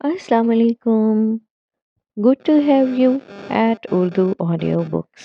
Assalamu alaikum. Good to have you at Urdu Audio Books.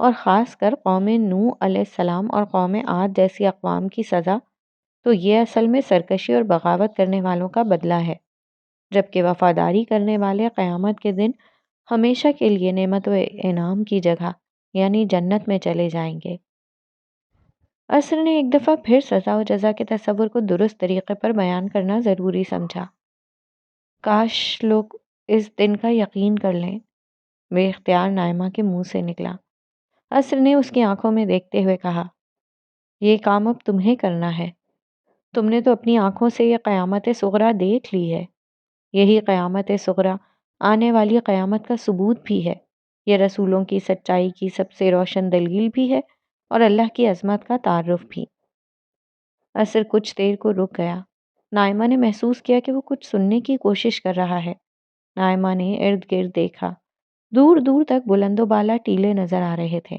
اور خاص کر قوم نوح علیہ السلام اور قوم عاد جیسی اقوام کی سزا، تو یہ اصل میں سرکشی اور بغاوت کرنے والوں کا بدلہ ہے، جبکہ وفاداری کرنے والے قیامت کے دن ہمیشہ کے لیے نعمت و انعام کی جگہ یعنی جنت میں چلے جائیں گے۔ عصر نے ایک دفعہ پھر سزا و جزا کے تصور کو درست طریقے پر بیان کرنا ضروری سمجھا۔ کاش لوگ اس دن کا یقین کر لیں، بے اختیار نائمہ کے منہ سے نکلا۔ عصر نے اس کی آنکھوں میں دیکھتے ہوئے کہا، یہ کام اب تمہیں کرنا ہے۔ تم نے تو اپنی آنکھوں سے یہ قیامت صغریٰ دیکھ لی ہے۔ یہی قیامت صغریٰ آنے والی قیامت کا ثبوت بھی ہے۔ یہ رسولوں کی سچائی کی سب سے روشن دلیل بھی ہے اور اللہ کی عظمت کا تعارف بھی۔ عصر کچھ دیر کو رک گیا۔ نائمہ نے محسوس کیا کہ وہ کچھ سننے کی کوشش کر رہا ہے۔ نائمہ نے ارد گرد دیکھا۔ دور دور تک بلند و بالا ٹیلے نظر آ رہے تھے۔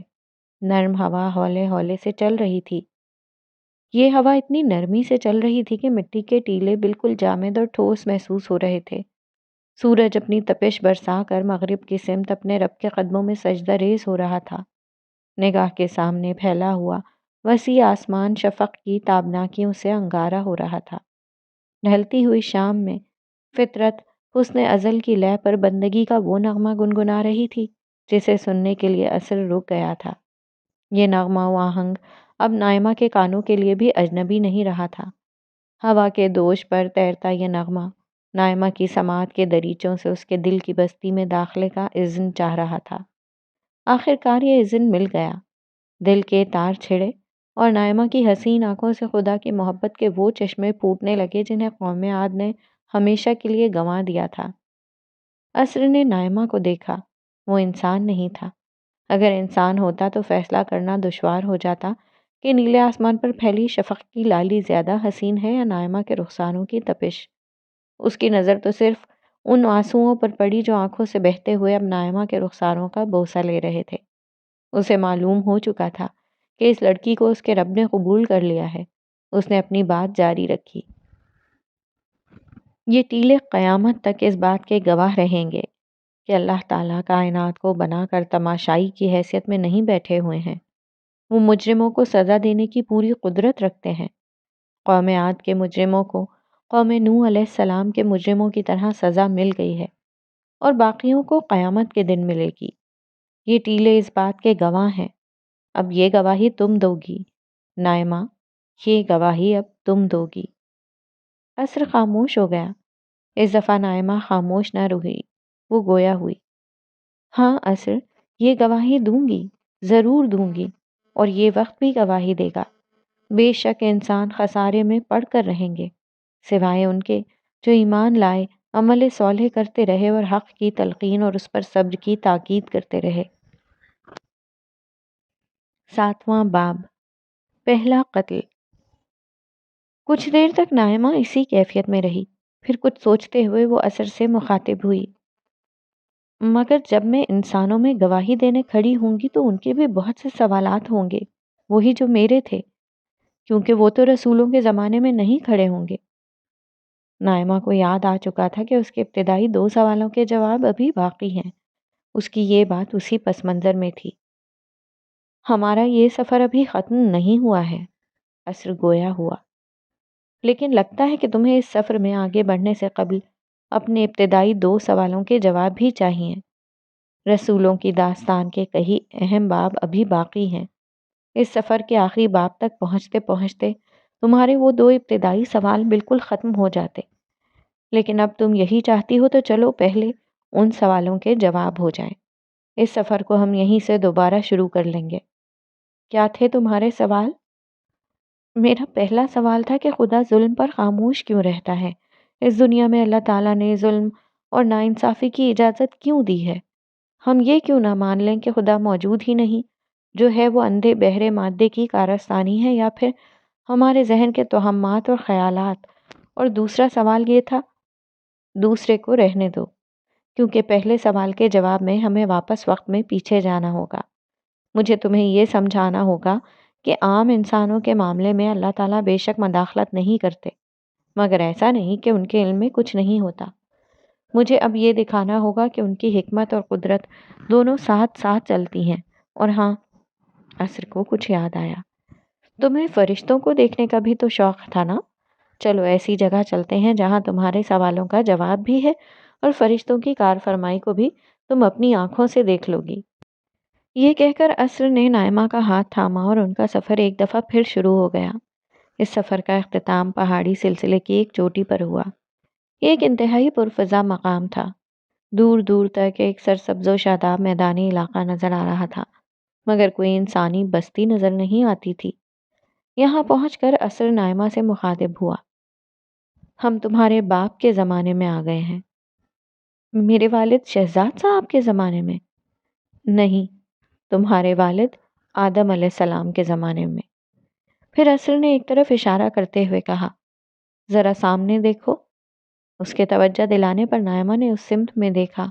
نرم ہوا ہولے ہولے سے چل رہی تھی۔ یہ ہوا اتنی نرمی سے چل رہی تھی کہ مٹی کے ٹیلے بالکل جامد اور ٹھوس محسوس ہو رہے تھے۔ سورج اپنی تپش برسا کر مغرب کی سمت اپنے رب کے قدموں میں سجدہ ریز ہو رہا تھا۔ نگاہ کے سامنے پھیلا ہوا وسیع آسمان شفق کی تابناکیوں سے انگارہ ہو رہا تھا۔ ڈھلتی ہوئی شام میں فطرت حسن ازل کی لے پر بندگی کا وہ نغمہ گنگنا رہی تھی جسے سننے کے لیے عصر رک گیا تھا۔ یہ نغمہ و آہنگ اب نائمہ کے کانوں کے لیے بھی اجنبی نہیں رہا تھا۔ ہوا کے دوش پر تیرتا یہ نغمہ نائمہ کی سماعت کے دریچوں سے اس کے دل کی بستی میں داخلے کا اذن چاہ رہا تھا۔ آخر کار یہ اذن مل گیا۔ دل کے تار چھڑے اور نائمہ کی حسین آنکھوں سے خدا کی محبت کے وہ چشمے پھوٹنے لگے جنہیں قوم عاد نے ہمیشہ کے لیے گنوا دیا تھا۔ عصر نے نائمہ کو دیکھا۔ وہ انسان نہیں تھا۔ اگر انسان ہوتا تو فیصلہ کرنا دشوار ہو جاتا کہ نیلے آسمان پر پھیلی شفق کی لالی زیادہ حسین ہے یا نائمہ کے رخساروں کی تپش۔ اس کی نظر تو صرف ان آنسوؤں پر پڑی جو آنکھوں سے بہتے ہوئے اب نائمہ کے رخساروں کا بوسہ لے رہے تھے۔ اسے معلوم ہو چکا تھا کہ اس لڑکی کو اس کے رب نے قبول کر لیا ہے۔ اس نے اپنی بات جاری رکھی، یہ ٹیلے قیامت تک اس بات کے گواہ رہیں گے کہ اللہ تعالیٰ کائنات کو بنا کر تماشائی کی حیثیت میں نہیں بیٹھے ہوئے ہیں۔ وہ مجرموں کو سزا دینے کی پوری قدرت رکھتے ہیں۔ قوم عاد کے مجرموں کو قوم نوح علیہ السلام کے مجرموں کی طرح سزا مل گئی ہے اور باقیوں کو قیامت کے دن ملے گی۔ یہ ٹیلے اس بات کے گواہ ہیں۔ اب یہ گواہی تم دو گی نائمہ، یہ گواہی اب تم دو گی۔ عصر خاموش ہو گیا۔ اس دفعہ نائمہ خاموش نہ رہی، وہ گویا ہوئی۔ ہاں عصر، یہ گواہی دوں گی، ضرور دوں گی، اور یہ وقت بھی گواہی دے گا۔ بے شک انسان خسارے میں پڑ کر رہیں گے، سوائے ان کے جو ایمان لائے، عمل صالح کرتے رہے اور حق کی تلقین اور اس پر صبر کی تاکید کرتے رہے۔ 7واں باب، پہلا قتل۔ کچھ دیر تک نائمہ اسی کیفیت میں رہی، پھر کچھ سوچتے ہوئے وہ عصر سے مخاطب ہوئی، مگر جب میں انسانوں میں گواہی دینے کھڑی ہوں گی تو ان کے بھی بہت سے سوالات ہوں گے، وہی جو میرے تھے، کیونکہ وہ تو رسولوں کے زمانے میں نہیں کھڑے ہوں گے۔ نائمہ کو یاد آ چکا تھا کہ اس کے ابتدائی 2 سوالوں کے جواب ابھی باقی ہیں۔ اس کی یہ بات اسی پس منظر میں تھی۔ ہمارا یہ سفر ابھی ختم نہیں ہوا ہے، عصر گویا ہوا، لیکن لگتا ہے کہ تمہیں اس سفر میں آگے بڑھنے سے قبل اپنے ابتدائی 2 سوالوں کے جواب بھی چاہیے۔ رسولوں کی داستان کے کئی اہم باب ابھی باقی ہیں۔ اس سفر کے آخری باب تک پہنچتے پہنچتے تمہارے وہ 2 ابتدائی سوال بالکل ختم ہو جاتے، لیکن اب تم یہی چاہتی ہو تو چلو پہلے ان سوالوں کے جواب ہو جائیں۔ اس سفر کو ہم یہیں سے دوبارہ شروع کر لیں گے۔ کیا تھے تمہارے سوال؟ میرا پہلا سوال تھا کہ خدا ظلم پر خاموش کیوں رہتا ہے؟ اس دنیا میں اللہ تعالیٰ نے ظلم اور ناانصافی کی اجازت کیوں دی ہے؟ ہم یہ کیوں نہ مان لیں کہ خدا موجود ہی نہیں، جو ہے وہ اندھے بہرے مادے کی کارستانی ہے، یا پھر ہمارے ذہن کے توہمات اور خیالات؟ اور دوسرا سوال یہ تھا، دوسرے کو رہنے دو، کیونکہ پہلے سوال کے جواب میں ہمیں واپس وقت میں پیچھے جانا ہوگا۔ مجھے تمہیں یہ سمجھانا ہوگا کہ عام انسانوں کے معاملے میں اللہ تعالیٰ بے شک مداخلت نہیں کرتے، مگر ایسا نہیں کہ ان کے علم میں کچھ نہیں ہوتا۔ مجھے اب یہ دکھانا ہوگا کہ ان کی حکمت اور قدرت دونوں ساتھ ساتھ چلتی ہیں، اور ہاں، عصر کو کچھ یاد آیا۔ تمہیں فرشتوں کو دیکھنے کا بھی تو شوق تھا نا؟ چلو ایسی جگہ چلتے ہیں جہاں تمہارے سوالوں کا جواب بھی ہے اور فرشتوں کی کار فرمائی کو بھی تم اپنی آنکھوں سے دیکھ لو گی۔ یہ کہہ کر عصر نے نائمہ کا ہاتھ تھاما اور ان کا سفر ایک دفعہ پھر شروع ہو گیا۔ اس سفر کا اختتام پہاڑی سلسلے کی ایک چوٹی پر ہوا۔ یہ ایک انتہائی پرفضا مقام تھا۔ دور دور تک ایک سرسبز و شاداب میدانی علاقہ نظر آ رہا تھا، مگر کوئی انسانی بستی نظر نہیں آتی تھی۔ یہاں پہنچ کر عصر نائمہ سے مخاطب ہوا۔ ہم تمہارے باپ کے زمانے میں آ گئے ہیں۔ میرے والد شہزاد صاحب کے زمانے میں؟ نہیں، تمہارے والد آدم علیہ السلام کے زمانے میں۔ پھر عصر نے ایک طرف اشارہ کرتے ہوئے کہا، ذرا سامنے دیکھو۔ اس کے توجہ دلانے پر نائمہ نے اس سمت میں دیکھا۔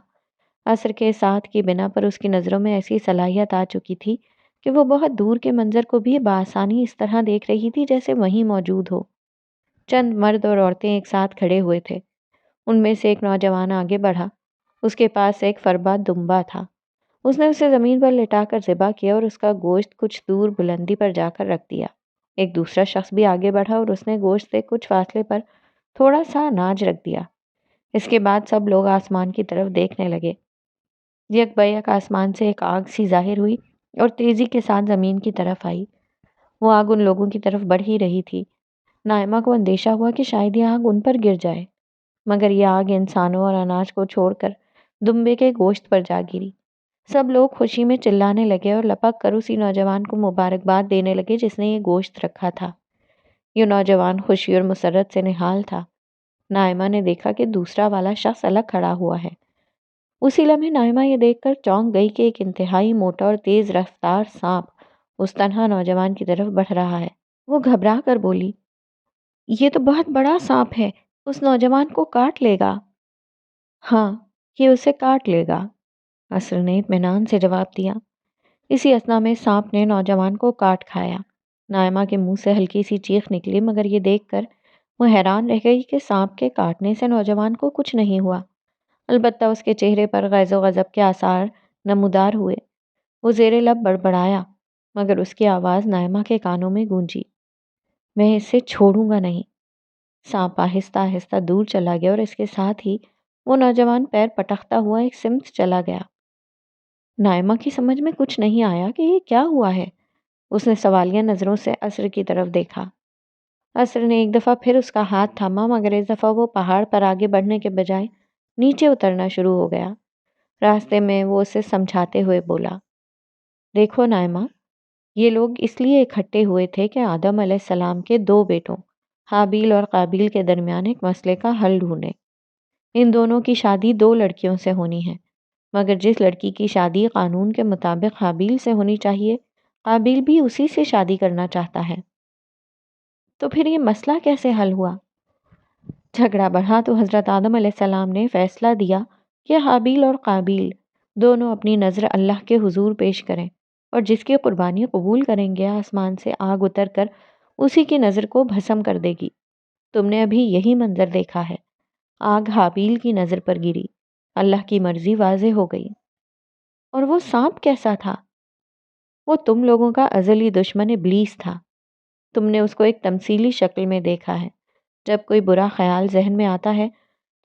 عصر کے ساتھ کی بنا پر اس کی نظروں میں ایسی صلاحیت آ چکی تھی کہ وہ بہت دور کے منظر کو بھی بآسانی اس طرح دیکھ رہی تھی جیسے وہیں موجود ہو۔ چند مرد اور عورتیں ایک ساتھ کھڑے ہوئے تھے۔ ان میں سے ایک نوجوان آگے بڑھا۔ اس کے پاس ایک فربا دمبا تھا۔ اس نے اسے زمین پر لٹا کر ذبح کیا اور اس کا گوشت کچھ دور بلندی پر جا کر رکھ دیا۔ ایک دوسرا شخص بھی آگے بڑھا اور اس نے گوشت سے کچھ فاصلے پر تھوڑا سا اناج رکھ دیا۔ اس کے بعد سب لوگ آسمان کی طرف دیکھنے لگے۔ یک بیک آسمان سے ایک آگ سی ظاہر ہوئی اور تیزی کے ساتھ زمین کی طرف آئی۔ وہ آگ ان لوگوں کی طرف بڑھ ہی رہی تھی۔ نائمہ کو اندیشہ ہوا کہ شاید یہ آگ ان پر گر جائے، مگر یہ آگ انسانوں اور اناج کو چھوڑ کر دمبے کے گوشت پر جا گری۔ سب لوگ خوشی میں چلانے لگے اور لپک کر اسی نوجوان کو مبارکباد دینے لگے جس نے یہ گوشت رکھا تھا۔ یہ نوجوان خوشی اور مسرت سے نہال تھا۔ نائمہ نے دیکھا کہ دوسرا والا شخص الگ کھڑا ہوا ہے۔ اسی لمحے نائمہ یہ دیکھ کر چونک گئی کہ ایک انتہائی موٹا اور تیز رفتار سانپ اس تنہا نوجوان کی طرف بڑھ رہا ہے۔ وہ گھبرا کر بولی، یہ تو بہت بڑا سانپ ہے، اس نوجوان کو کاٹ لے گا۔ ہاں، یہ اسے کاٹ لے گا، عصر نے اطمینان سے جواب دیا۔ اسی اثنا میں سانپ نے نوجوان کو کاٹ کھایا۔ نائمہ کے منہ سے ہلکی سی چیخ نکلی، مگر یہ دیکھ کر وہ حیران رہ گئی کہ سانپ کے کاٹنے سے نوجوان کو کچھ نہیں ہوا۔ البتہ اس کے چہرے پر غیظ و غضب کے آثار نمودار ہوئے۔ وہ زیر لب بڑبڑایا، مگر اس کی آواز نائمہ کے کانوں میں گونجی، میں اسے چھوڑوں گا نہیں۔ سانپ آہستہ آہستہ دور چلا گیا اور اس کے ساتھ ہی وہ نوجوان پیر پٹکتا ہوا ایک سمت چلا گیا۔ نائمہ کی سمجھ میں کچھ نہیں آیا کہ یہ کیا ہوا ہے۔ اس نے سوالیہ نظروں سے عصر کی طرف دیکھا۔ عصر نے ایک دفعہ پھر اس کا ہاتھ تھاما، مگر اس دفعہ وہ پہاڑ پر آگے بڑھنے کے بجائے نیچے اترنا شروع ہو گیا۔ راستے میں وہ اسے سمجھاتے ہوئے بولا، دیکھو نائمہ، یہ لوگ اس لیے اکٹھے ہوئے تھے کہ آدم علیہ السلام کے دو بیٹوں حابیل اور قابیل کے درمیان ایک مسئلے کا حل ڈھونڈیں۔ ان دونوں کی شادی دو لڑکیوں سے ہونی ہے، مگر جس لڑکی کی شادی قانون کے مطابق حابیل سے ہونی چاہیے، قابیل بھی اسی سے شادی کرنا چاہتا ہے۔ تو پھر یہ مسئلہ کیسے حل ہوا؟ جھگڑا بڑھا تو حضرت آدم علیہ السلام نے فیصلہ دیا کہ حابیل اور قابیل دونوں اپنی نظر اللہ کے حضور پیش کریں، اور جس کی قربانی قبول کریں گے آسمان سے آگ اتر کر اسی کی نظر کو بھسم کر دے گی۔ تم نے ابھی یہی منظر دیکھا ہے۔ آگ حابیل کی نظر پر گری، اللہ کی مرضی واضح ہو گئی۔ اور وہ سانپ کیسا تھا؟ وہ تم لوگوں کا ازلی دشمن ابلیس تھا۔ تم نے اس کو ایک تمثیلی شکل میں دیکھا ہے۔ جب کوئی برا خیال ذہن میں آتا ہے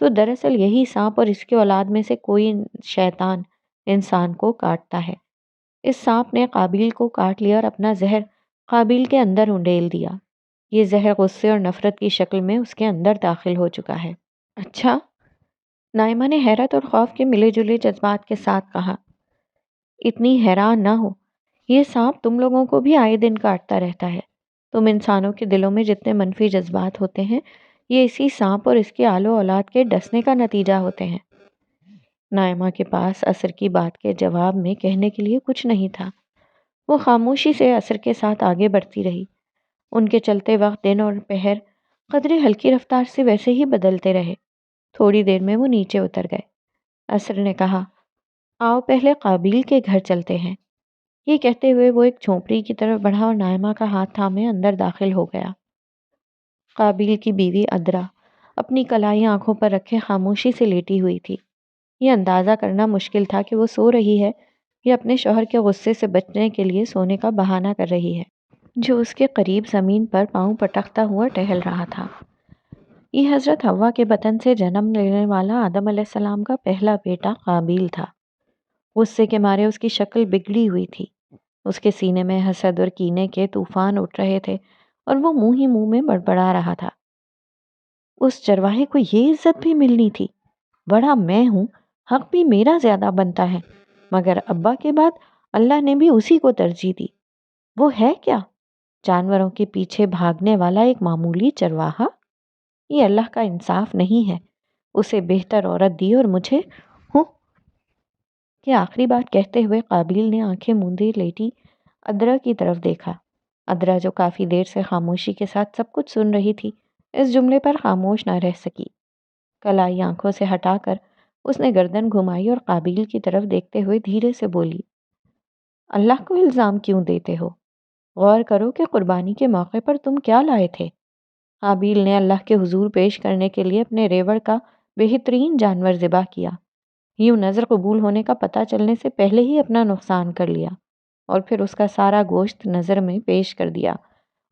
تو دراصل یہی سانپ اور اس کے اولاد میں سے کوئی شیطان انسان کو کاٹتا ہے۔ اس سانپ نے قابیل کو کاٹ لیا اور اپنا زہر قابیل کے اندر انڈیل دیا۔ یہ زہر غصے اور نفرت کی شکل میں اس کے اندر داخل ہو چکا ہے۔ اچھا؟ نائمہ نے حیرت اور خوف کے ملے جلے جذبات کے ساتھ کہا، اتنی حیران نہ ہو، یہ سانپ تم لوگوں کو بھی آئے دن کاٹتا رہتا ہے۔ تم انسانوں کے دلوں میں جتنے منفی جذبات ہوتے ہیں، یہ اسی سانپ اور اس کے آل و اولاد کے ڈسنے کا نتیجہ ہوتے ہیں۔ نائمہ کے پاس عصر کی بات کے جواب میں کہنے کے لیے کچھ نہیں تھا۔ وہ خاموشی سے عصر کے ساتھ آگے بڑھتی رہی۔ ان کے چلتے وقت دن اور پہر قدرے ہلکی رفتار سے ویسے ہی بدلتے رہے۔ تھوڑی دیر میں وہ نیچے اتر گئے۔ عصر نے کہا، آؤ پہلے قابیل کے گھر چلتے ہیں۔ یہ کہتے ہوئے وہ ایک جھونپڑی کی طرف بڑھا اور نائمہ کا ہاتھ تھامے اندر داخل ہو گیا۔ قابیل کی بیوی عذرا اپنی کلائی آنکھوں پر رکھے خاموشی سے لیٹی ہوئی تھی۔ یہ اندازہ کرنا مشکل تھا کہ وہ سو رہی ہے یہ اپنے شوہر کے غصے سے بچنے کے لیے سونے کا بہانہ کر رہی ہے جو اس کے قریب زمین پر پاؤں پٹکتا ہوا ٹہل رہا تھا۔ یہ حضرت حوا کے بطن سے جنم لینے والا آدم علیہ السلام کا پہلا بیٹا قابیل تھا۔ غصے کے مارے اس کی شکل بگڑی ہوئی تھی، اس کے سینے میں حسد اور کینے کے طوفان اٹھ رہے تھے اور وہ منہ ہی منہ میں بڑبڑا رہا تھا۔ اس چرواہے کو یہ عزت بھی ملنی تھی، بڑا میں ہوں، حق بھی میرا زیادہ بنتا ہے، مگر ابا کے بعد اللہ نے بھی اسی کو ترجیح دی۔ وہ ہے کیا؟ جانوروں کے پیچھے بھاگنے والا ایک معمولی چرواہا؟ یہ اللہ کا انصاف نہیں ہے، اسے بہتر عورت دی اور مجھے ہوں کہ آخری بات کہتے ہوئے قابیل نے آنکھیں موندے لیٹی ادرا کی طرف دیکھا۔ ادرا جو کافی دیر سے خاموشی کے ساتھ سب کچھ سن رہی تھی، اس جملے پر خاموش نہ رہ سکی۔ کلائی آنکھوں سے ہٹا کر اس نے گردن گھمائی اور قابیل کی طرف دیکھتے ہوئے دھیرے سے بولی، اللہ کو الزام کیوں دیتے ہو؟ غور کرو کہ قربانی کے موقع پر تم کیا لائے تھے۔ حابیل نے اللہ کے حضور پیش کرنے کے لیے اپنے ریوڑ کا بہترین جانور ذبح کیا، یوں نظر قبول ہونے کا پتہ چلنے سے پہلے ہی اپنا نقصان کر لیا اور پھر اس کا سارا گوشت نظر میں پیش کر دیا،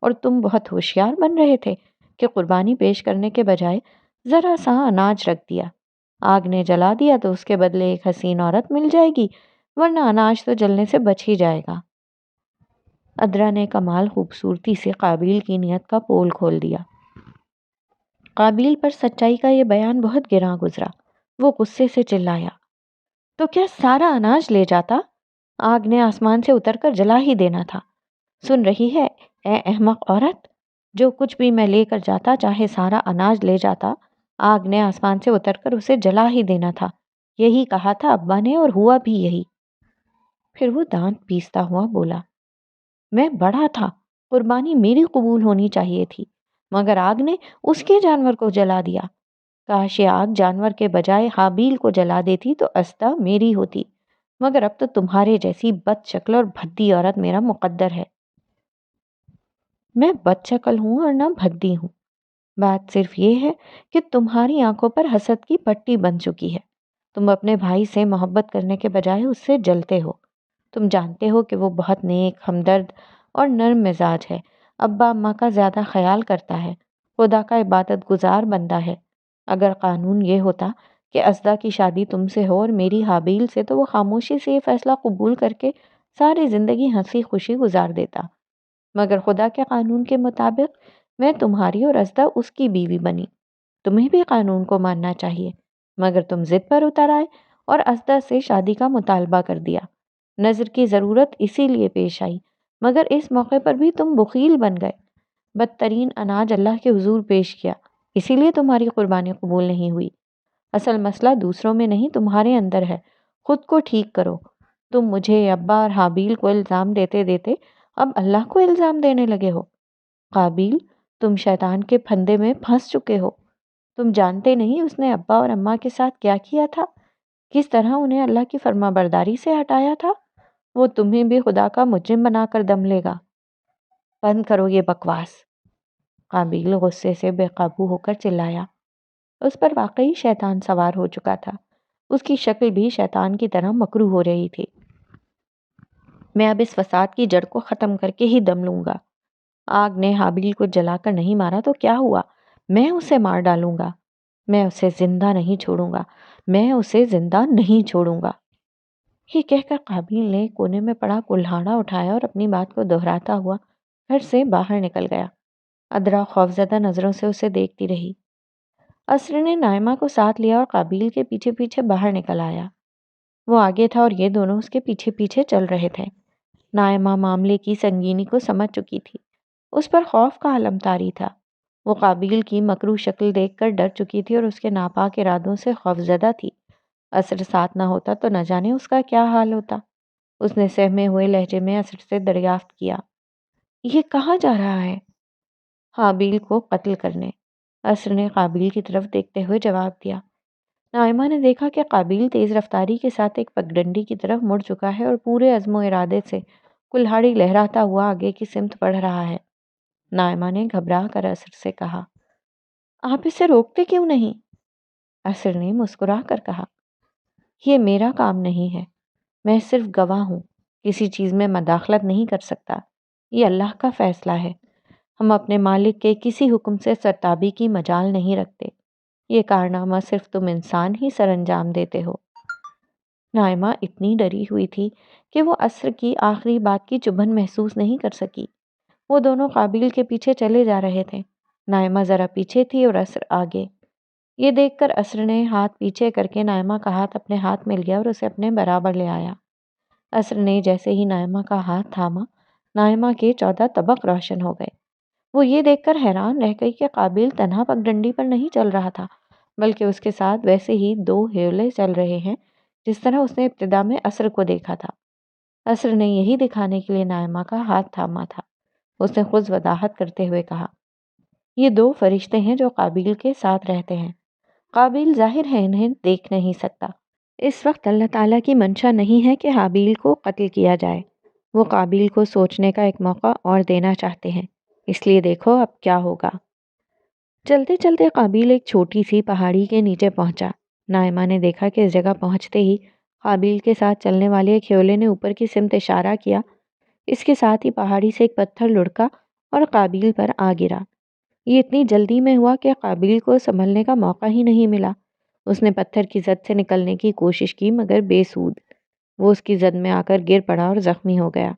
اور تم بہت ہوشیار بن رہے تھے کہ قربانی پیش کرنے کے بجائے ذرا سا اناج رکھ دیا۔ آگ نے جلا دیا تو اس کے بدلے ایک حسین عورت مل جائے گی، ورنہ اناج تو جلنے سے بچ ہی جائے گا۔ ادرا نے کمال خوبصورتی سے قابیل کی نیت کا پول کھول دیا۔ قابیل پر سچائی کا یہ بیان بہت گراں گزرا۔ وہ غصے سے چلایا، تو کیا سارا اناج لے جاتا؟ آگ نے آسمان سے اتر کر جلا ہی دینا تھا۔ سن رہی ہے اے احمق عورت، جو کچھ بھی میں لے کر جاتا، چاہے سارا اناج لے جاتا، آگ نے آسمان سے اتر کر اسے جلا ہی دینا تھا۔ یہی کہا تھا ابا نے اور ہوا بھی یہی۔ پھر وہ دانت پیستا ہوا بولا، میں بڑا تھا، قربانی میری قبول ہونی چاہیے تھی، مگر آگ نے اس کے جانور کو جلا دیا۔ کاش یہ آگ جانور کے بجائے حابیل کو جلا دیتی تو اسدا میری ہوتی، مگر اب تو تمہارے جیسی بد شکل اور بھدی عورت میرا مقدر ہے۔ میں بد شکل ہوں اور نہ بھدی ہوں، بات صرف یہ ہے کہ تمہاری آنکھوں پر حسد کی پٹی بن چکی ہے۔ تم اپنے بھائی سے محبت کرنے کے بجائے اس سے جلتے ہو۔ تم جانتے ہو کہ وہ بہت نیک، ہمدرد اور نرم مزاج ہے، ابا اماں کا زیادہ خیال کرتا ہے، خدا کا عبادت گزار بندہ ہے۔ اگر قانون یہ ہوتا کہ اسدا کی شادی تم سے ہو اور میری حابیل سے، تو وہ خاموشی سے یہ فیصلہ قبول کر کے ساری زندگی ہنسی خوشی گزار دیتا، مگر خدا کے قانون کے مطابق میں تمہاری اور اسدا اس کی بیوی بنی۔ تمہیں بھی قانون کو ماننا چاہیے، مگر تم ضد پر اتر آئے اور اسدا سے شادی کا مطالبہ کر دیا۔ نظر کی ضرورت اسی لیے پیش آئی، مگر اس موقع پر بھی تم بخیل بن گئے۔ بدترین اناج اللہ کے حضور پیش کیا، اسی لیے تمہاری قربانی قبول نہیں ہوئی۔ اصل مسئلہ دوسروں میں نہیں، تمہارے اندر ہے، خود کو ٹھیک کرو۔ تم مجھے، ابا اور حابیل کو الزام دیتے دیتے اب اللہ کو الزام دینے لگے ہو۔ قابیل، تم شیطان کے پھندے میں پھنس چکے ہو۔ تم جانتے نہیں اس نے ابا اور اماں کے ساتھ کیا کیا تھا، کس طرح انہیں اللہ کی فرما برداری سے ہٹایا تھا۔ وہ تمہیں بھی خدا کا مجرم بنا کر دم لے گا۔ بند کرو یہ بکواس۔ قابیل غصے سے بے قابو ہو کر چلایا۔ اس پر واقعی شیطان سوار ہو چکا تھا، اس کی شکل بھی شیطان کی طرح مکروہ ہو رہی تھی۔ میں اب اس فساد کی جڑ کو ختم کر کے ہی دم لوں گا۔ آگ نے حابیل کو جلا کر نہیں مارا تو کیا ہوا، میں اسے مار ڈالوں گا۔ میں اسے زندہ نہیں چھوڑوں گا، میں اسے زندہ نہیں چھوڑوں گا۔ یہ کہہ کر قابیل نے کونے میں پڑا کلہاڑا اٹھایا اور اپنی بات کو دہراتا ہوا گھر سے باہر نکل گیا۔ ادرا خوفزدہ نظروں سے اسے دیکھتی رہی۔ اسر نے نائمہ کو ساتھ لیا اور قابیل کے پیچھے پیچھے باہر نکل آیا۔ وہ آگے تھا اور یہ دونوں اس کے پیچھے پیچھے چل رہے تھے۔ نائمہ معاملے کی سنگینی کو سمجھ چکی تھی، اس پر خوف کا علم طاری تھا۔ وہ قابیل کی مکروہ شکل دیکھ کر ڈر چکی تھی اور اس کے ناپاک ارادوں سے خوفزدہ تھی۔ اسر ساتھ نہ ہوتا تو نہ جانے اس کا کیا حال ہوتا۔ اس نے سہمے ہوئے لہجے میں اسر سے دریافت کیا، یہ کہاں جا رہا ہے؟ حابیل کو قتل کرنے، اسر نے قابیل کی طرف دیکھتے ہوئے جواب دیا۔ نائمہ نے دیکھا کہ قابیل تیز رفتاری کے ساتھ ایک پگڈنڈی کی طرف مڑ چکا ہے اور پورے عزم و ارادے سے کلہاڑی لہراتا ہوا آگے کی سمت بڑھ رہا ہے۔ نائمہ نے گھبرا کر اسر سے کہا، آپ اسے روکتے کیوں نہیں؟ اسر نے مسکرا کر کہا، یہ میرا کام نہیں ہے۔ میں صرف گواہ ہوں، کسی چیز میں مداخلت نہیں کر سکتا۔ یہ اللہ کا فیصلہ ہے۔ ہم اپنے مالک کے کسی حکم سے سرتابی کی مجال نہیں رکھتے۔ یہ کارنامہ صرف تم انسان ہی سر انجام دیتے ہو۔ نائمہ اتنی ڈری ہوئی تھی کہ وہ عصر کی آخری بات کی چبھن محسوس نہیں کر سکی۔ وہ دونوں قابیل کے پیچھے چلے جا رہے تھے۔ نائمہ ذرا پیچھے تھی اور عصر آگے۔ یہ دیکھ کر عصر نے ہاتھ پیچھے کر کے نائمہ کا ہاتھ اپنے ہاتھ میں لیا اور اسے اپنے برابر لے آیا۔ عصر نے جیسے ہی نائمہ کا ہاتھ تھاما، نائمہ کے 14 طبق روشن ہو گئے۔ وہ یہ دیکھ کر حیران رہ گئی کہ قابیل تنہا پگڈنڈی پر نہیں چل رہا تھا، بلکہ اس کے ساتھ ویسے ہی 2 ہیولے چل رہے ہیں جس طرح اس نے ابتدا میں عصر کو دیکھا تھا۔ عصر نے یہی دکھانے کے لیے نائمہ کا ہاتھ تھاما تھا۔ اس نے خود وضاحت کرتے ہوئے کہا، یہ 2 فرشتے ہیں جو قابیل کے ساتھ رہتے ہیں۔ قابیل ظاہر ہے انہیں دیکھ نہیں سکتا۔ اس وقت اللہ تعالیٰ کی منشا نہیں ہے کہ حابیل کو قتل کیا جائے۔ وہ قابیل کو سوچنے کا ایک موقع اور دینا چاہتے ہیں، اس لیے دیکھو اب کیا ہوگا۔ چلتے چلتے قابیل ایک چھوٹی سی پہاڑی کے نیچے پہنچا۔ نائمہ نے دیکھا کہ اس جگہ پہنچتے ہی قابیل کے ساتھ چلنے والے ایک ہیولے نے اوپر کی سمت اشارہ کیا۔ اس کے ساتھ ہی پہاڑی سے ایک پتھر لڑکا اور قابیل پر آ گرا۔ یہ اتنی جلدی میں ہوا کہ قابیل کو سنبھلنے کا موقع ہی نہیں ملا۔ اس نے پتھر کی زد سے نکلنے کی کوشش کی مگر بے سود۔ وہ اس کی زد میں آ کر گر پڑا اور زخمی ہو گیا۔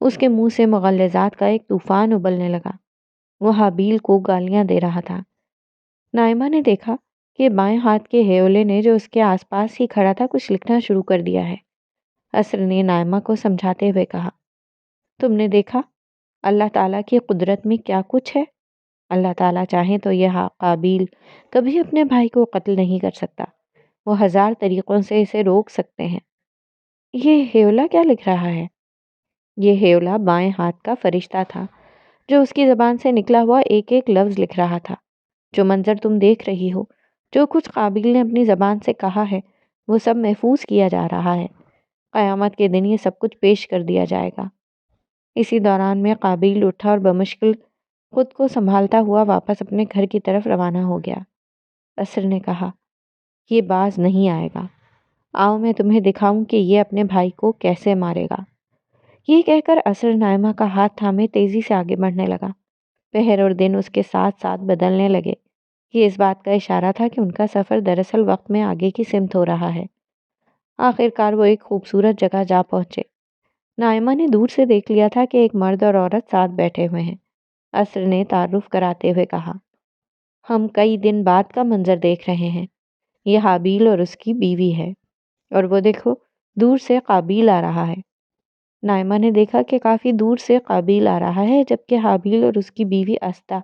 اس کے منہ سے مغلظات کا ایک طوفان ابلنے لگا۔ وہ حابیل کو گالیاں دے رہا تھا۔ نائمہ نے دیکھا کہ بائیں ہاتھ کے ہیولے نے جو اس کے آس پاس ہی کھڑا تھا کچھ لکھنا شروع کر دیا ہے۔ عصر نے نائمہ کو سمجھاتے ہوئے کہا، تم نے دیکھا اللہ تعالیٰ کی قدرت میں کیا کچھ ہے؟ اللہ تعالیٰ چاہیں تو یہ قابیل کبھی اپنے بھائی کو قتل نہیں کر سکتا۔ وہ 1000 طریقوں سے اسے روک سکتے ہیں۔ یہ ہیولا کیا لکھ رہا ہے؟ یہ ہیولا بائیں ہاتھ کا فرشتہ تھا جو اس کی زبان سے نکلا ہوا ایک ایک لفظ لکھ رہا تھا۔ جو منظر تم دیکھ رہی ہو، جو کچھ قابیل نے اپنی زبان سے کہا ہے، وہ سب محفوظ کیا جا رہا ہے۔ قیامت کے دن یہ سب کچھ پیش کر دیا جائے گا۔ اسی دوران میں قابیل اٹھا اور بمشکل خود کو سنبھالتا ہوا واپس اپنے گھر کی طرف روانہ ہو گیا۔ عصر نے کہا، یہ باز نہیں آئے گا۔ آؤ میں تمہیں دکھاؤں کہ یہ اپنے بھائی کو کیسے مارے گا۔ یہ کہہ کر عصر نائمہ کا ہاتھ تھامے تیزی سے آگے بڑھنے لگا۔ پہر اور دن اس کے ساتھ ساتھ بدلنے لگے۔ یہ اس بات کا اشارہ تھا کہ ان کا سفر دراصل وقت میں آگے کی سمت ہو رہا ہے۔ آخر کار وہ ایک خوبصورت جگہ جا پہنچے۔ نائمہ نے دور سے دیکھ لیا تھا کہ ایک مرد اور عورت ساتھ بیٹھے ہوئے ہیں۔ عصر نے تعارف کراتے ہوئے کہا، ہم کئی دن بعد کا منظر دیکھ رہے ہیں۔ یہ حابیل اور اس کی بیوی ہے، اور وہ دیکھو دور سے قابیل آ رہا ہے۔ نائمہ نے دیکھا کہ کافی دور سے قابیل آ رہا ہے، جبکہ حابیل اور اس کی بیوی استا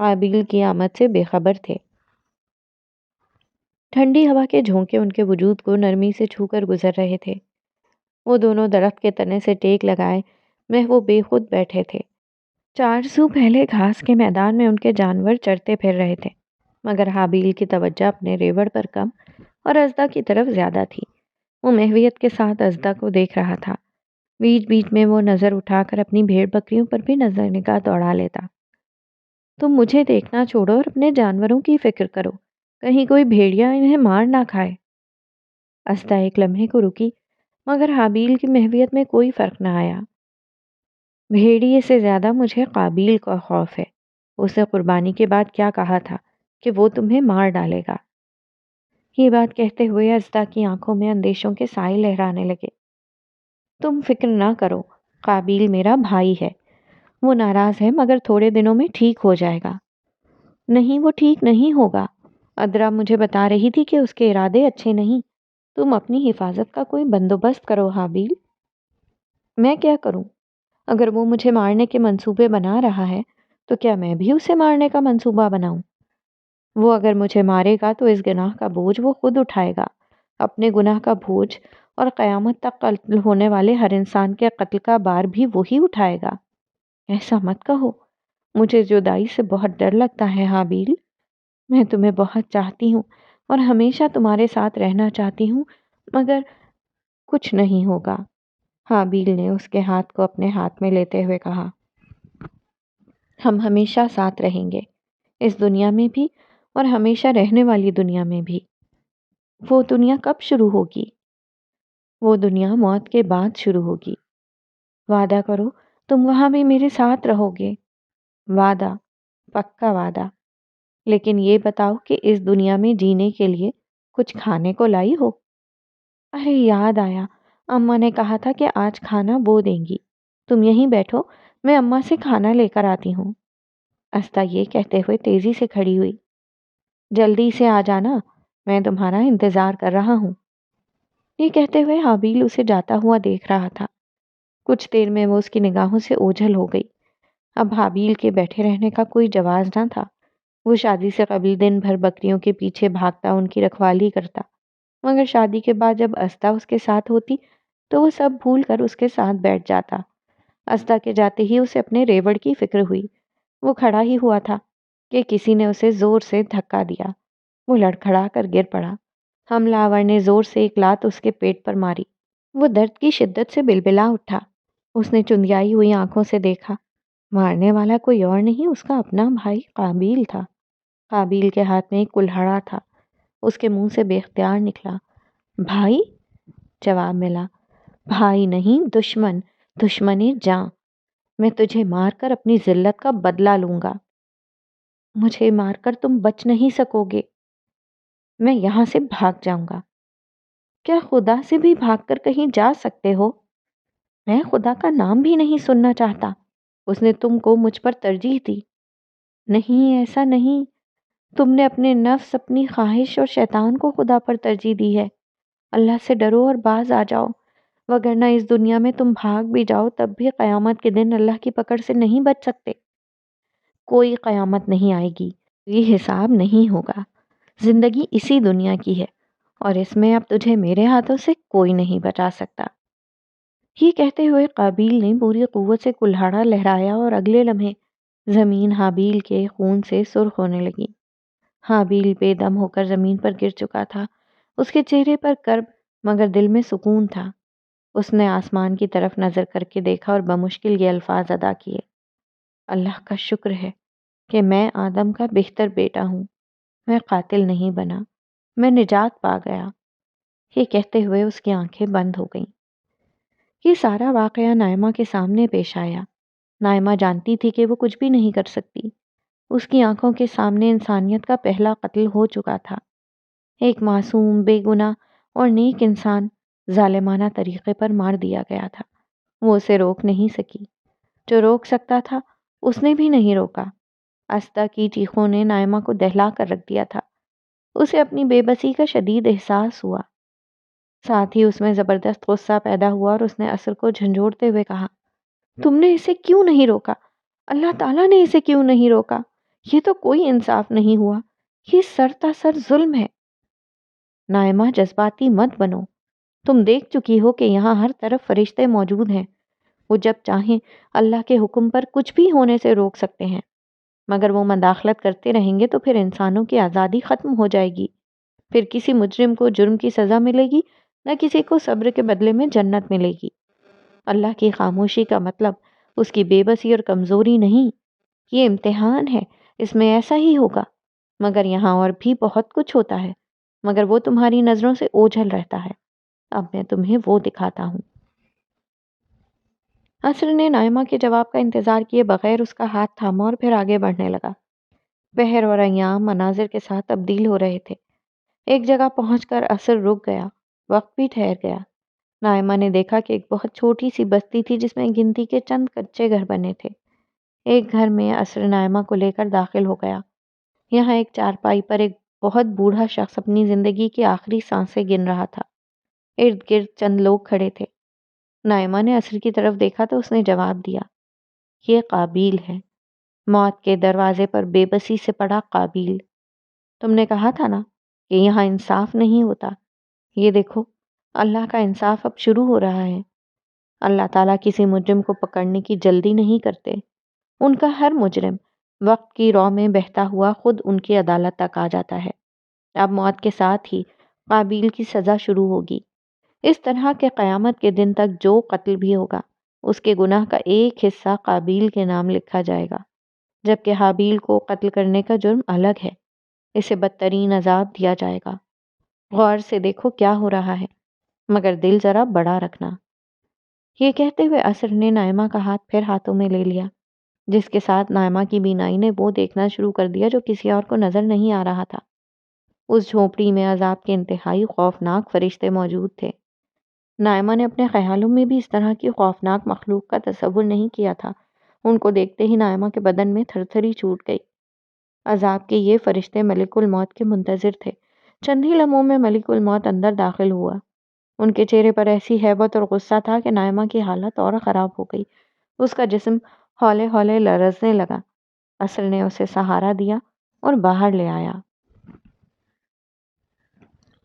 قابیل کی آمد سے بے خبر تھے۔ ٹھنڈی ہوا کے جھونکے ان کے وجود کو نرمی سے چھو کر گزر رہے تھے۔ وہ دونوں درخت کے تنے سے ٹیک لگائے محو بے خود بیٹھے تھے۔ 4 سو پہلے گھاس کے میدان میں ان کے جانور چرتے پھر رہے تھے، مگر حابیل کی توجہ اپنے ریوڑ پر کم اور ازدا کی طرف زیادہ تھی۔ وہ محویت کے ساتھ ازدا کو دیکھ رہا تھا۔ بیچ بیچ میں وہ نظر اٹھا کر اپنی بھیڑ بکریوں پر بھی نظر نگاہ دوڑا لیتا۔ تم مجھے دیکھنا چھوڑو اور اپنے جانوروں کی فکر کرو، کہیں کوئی بھیڑیا انہیں مار نہ کھائے۔ ازدا ایک لمحے کو رکی، مگر حابیل کی محویت میں کوئی فرق نہ آیا۔ بھیڑیے سے زیادہ مجھے قابیل کا خوف ہے۔ اس نے قربانی کے بعد کیا کہا تھا کہ وہ تمہیں مار ڈالے گا۔ یہ بات کہتے ہوئے ازدا کی آنکھوں میں اندیشوں کے سائے لہرانے لگے۔ تم فکر نہ کرو، قابیل میرا بھائی ہے۔ وہ ناراض ہے مگر تھوڑے دنوں میں ٹھیک ہو جائے گا۔ نہیں، وہ ٹھیک نہیں ہوگا۔ ادرا مجھے بتا رہی تھی کہ اس کے ارادے اچھے نہیں۔ تم اپنی حفاظت کا کوئی بندوبست کرو حابیل۔ میں کیا کروں؟ اگر وہ مجھے مارنے کے منصوبے بنا رہا ہے تو کیا میں بھی اسے مارنے کا منصوبہ بناؤں؟ وہ اگر مجھے مارے گا تو اس گناہ کا بوجھ وہ خود اٹھائے گا، اپنے گناہ کا بوجھ، اور قیامت تک قتل ہونے والے ہر انسان کے قتل کا بار بھی وہی اٹھائے گا۔ ایسا مت کہو، مجھے جدائی سے بہت ڈر لگتا ہے حابیل۔ میں تمہیں بہت چاہتی ہوں اور ہمیشہ تمہارے ساتھ رہنا چاہتی ہوں، مگر کچھ نہیں ہوگا۔ حابیل نے اس کے ہاتھ کو اپنے ہاتھ میں لیتے ہوئے کہا، ہم ہمیشہ ساتھ رہیں گے، اس دنیا میں بھی اور ہمیشہ رہنے والی دنیا میں بھی۔ وہ دنیا کب شروع ہوگی؟ وہ دنیا موت کے بعد شروع ہوگی۔ وعدہ کرو تم وہاں بھی میرے ساتھ رہو گے۔ وعدہ، پکا وعدہ۔ لیکن یہ بتاؤ کہ اس دنیا میں جینے کے لیے کچھ کھانے کو لائی ہو؟ ارے یاد آیا، اماں نے کہا تھا کہ آج کھانا وہ دیں گی۔ تم یہیں بیٹھو، میں اماں سے کھانا لے کر آتی ہوں۔ استا یہ کہتے ہوئے تیزی سے کھڑی ہوئی۔ جلدی سے آ جانا، میں تمہارا انتظار کر رہا ہوں۔ یہ کہتے ہوئے حابیل اسے جاتا ہوا دیکھ رہا تھا۔ کچھ دیر میں وہ اس کی نگاہوں سے اوجھل ہو گئی۔ اب حابیل کے بیٹھے رہنے کا کوئی جواز نہ تھا۔ وہ شادی سے قبل دن بھر بکریوں کے پیچھے بھاگتا، ان کی رکھوالی کرتا، مگر شادی کے بعد جب استا اس کے ساتھ ہوتی تو وہ سب بھول کر اس کے ساتھ بیٹھ جاتا۔ استا کے جاتے ہی اسے اپنے ریوڑ کی فکر ہوئی۔ وہ کھڑا ہی ہوا تھا کہ کسی نے اسے زور سے دھکا دیا۔ وہ لڑکھڑا کر گر پڑا۔ حملہ آور نے زور سے ایک لات اس کے پیٹ پر ماری۔ وہ درد کی شدت سے بلبلا اٹھا۔ اس نے چندیائی ہوئی آنکھوں سے دیکھا۔ مارنے والا کوئی اور نہیں، اس کا اپنا بھائی قابیل تھا۔ قابیل کے ہاتھ میں ایک کلہاڑا تھا۔ اس کے منہ سے بے اختیار نکلا، بھائی؟ جواب ملا، بھائی نہیں، دشمن، دشمن جاں۔ میں تجھے مار کر اپنی ذلت کا بدلہ لوں گا۔ مجھے مار کر تم بچ نہیں سکو گے۔ میں یہاں سے بھاگ جاؤں گا۔ کیا خدا سے بھی بھاگ کر کہیں جا سکتے ہو؟ میں خدا کا نام بھی نہیں سننا چاہتا۔ اس نے تم کو مجھ پر ترجیح دی۔ نہیں، ایسا نہیں۔ تم نے اپنے نفس، اپنی خواہش اور شیطان کو خدا پر ترجیح دی ہے۔ اللہ سے ڈرو اور باز آ جاؤ، وگرنہ اس دنیا میں تم بھاگ بھی جاؤ تب بھی قیامت کے دن اللہ کی پکڑ سے نہیں بچ سکتے۔ کوئی قیامت نہیں آئے گی، یہ حساب نہیں ہوگا۔ زندگی اسی دنیا کی ہے اور اس میں اب تجھے میرے ہاتھوں سے کوئی نہیں بچا سکتا۔ یہ کہتے ہوئے قابیل نے پوری قوت سے کلہاڑا لہرایا اور اگلے لمحے زمین حابیل کے خون سے سرخ ہونے لگی۔ حابیل بے دم ہو کر زمین پر گر چکا تھا۔ اس کے چہرے پر کرب مگر دل میں سکون تھا۔ اس نے آسمان کی طرف نظر کر کے دیکھا اور بمشکل یہ الفاظ ادا کیے، اللہ کا شکر ہے کہ میں آدم کا بہتر بیٹا ہوں۔ میں قاتل نہیں بنا، میں نجات پا گیا۔ یہ کہتے ہوئے اس کی آنکھیں بند ہو گئیں۔ یہ سارا واقعہ نائمہ کے سامنے پیش آیا۔ نائمہ جانتی تھی کہ وہ کچھ بھی نہیں کر سکتی۔ اس کی آنکھوں کے سامنے انسانیت کا پہلا قتل ہو چکا تھا۔ ایک معصوم، بے گناہ اور نیک انسان ظالمانہ طریقے پر مار دیا گیا تھا۔ وہ اسے روک نہیں سکی۔ جو روک سکتا تھا اس نے بھی نہیں روکا۔ استا کی چیخوں نے نائمہ کو دہلا کر رکھ دیا تھا۔ اسے اپنی بے بسی کا شدید احساس ہوا۔ ساتھ ہی اس میں زبردست غصہ پیدا ہوا اور اس نے اسر کو جھنجھوڑتے ہوئے کہا، تم نے اسے کیوں نہیں روکا؟ اللہ تعالیٰ نے اسے کیوں نہیں روکا؟ یہ تو کوئی انصاف نہیں ہوا، یہ سرتاسر ظلم ہے۔ نائمہ، جذباتی مت بنو۔ تم دیکھ چکی ہو کہ یہاں ہر طرف فرشتے موجود ہیں۔ وہ جب چاہیں اللہ کے حکم پر کچھ بھی ہونے سے روک سکتے ہیں، مگر وہ مداخلت کرتے رہیں گے تو پھر انسانوں کی آزادی ختم ہو جائے گی۔ پھر کسی مجرم کو جرم کی سزا ملے گی، نہ کسی کو صبر کے بدلے میں جنت ملے گی۔ اللہ کی خاموشی کا مطلب اس کی بے بسی اور کمزوری نہیں۔ یہ امتحان ہے، اس میں ایسا ہی ہوگا، مگر یہاں اور بھی بہت کچھ ہوتا ہے، مگر وہ تمہاری نظروں سے اوجھل رہتا ہے۔ اب میں تمہیں وہ دکھاتا ہوں۔ اسر نے نائمہ کے جواب کا انتظار کیے بغیر اس کا ہاتھ تھاما اور پھر آگے بڑھنے لگا۔ بحر اور ایام مناظر کے ساتھ تبدیل ہو رہے تھے۔ ایک جگہ پہنچ کر اسر رک گیا، وقت بھی ٹھہر گیا۔ نائمہ نے دیکھا کہ ایک بہت چھوٹی سی بستی تھی جس میں گنتی کے چند کچے گھر بنے تھے۔ ایک گھر میں اسر نائمہ کو لے کر داخل ہو گیا۔ یہاں ایک چارپائی پر ایک بہت بوڑھا شخص اپنی زندگی کی آخری سانسیں گن رہا تھا۔ ارد گرد چند لوگ کھڑے تھے۔ نائمہ نے اسر کی طرف دیکھا تو اس نے جواب دیا، یہ قابیل ہے، موت کے دروازے پر بے بسی سے پڑا قابیل۔ تم نے کہا تھا نا کہ یہاں انصاف نہیں ہوتا، یہ دیکھو اللہ کا انصاف اب شروع ہو رہا ہے۔ اللہ تعالیٰ کسی مجرم کو پکڑنے کی جلدی نہیں کرتے۔ ان کا ہر مجرم وقت کی رو میں بہتا ہوا خود ان کی عدالت تک آ جاتا ہے۔ اب موت کے ساتھ ہی قابیل کی سزا شروع ہوگی۔ اس طرح کہ قیامت کے دن تک جو قتل بھی ہوگا اس کے گناہ کا ایک حصہ قابیل کے نام لکھا جائے گا، جبکہ حابیل کو قتل کرنے کا جرم الگ ہے۔ اسے بدترین عذاب دیا جائے گا۔ غور سے دیکھو کیا ہو رہا ہے۔ مگر دل ذرا بڑا رکھنا۔ یہ کہتے ہوئے عصر نے نائمہ کا ہاتھ پھر ہاتھوں میں لے لیا، جس کے ساتھ نائمہ کی بینائی نے وہ دیکھنا شروع کر دیا جو کسی اور کو نظر نہیں آ رہا تھا۔ اس جھونپڑی میں عذاب کے انتہائی خوفناک فرشتے موجود تھے۔ نائمہ نے اپنے خیالوں میں بھی اس طرح کی خوفناک مخلوق کا تصور نہیں کیا تھا۔ ان کو دیکھتے ہی نائمہ کے بدن میں تھر تھری چھوٹ گئی۔ عذاب کے یہ فرشتے ملک الموت کے منتظر تھے۔ چند ہی لمحوں میں ملک الموت اندر داخل ہوا۔ ان کے چہرے پر ایسی ہیبت اور غصہ تھا کہ نائمہ کی حالت اور خراب ہو گئی۔ اس کا جسم ہولے ہولے لرزنے لگا۔ عصر نے اسے سہارا دیا اور باہر لے آیا۔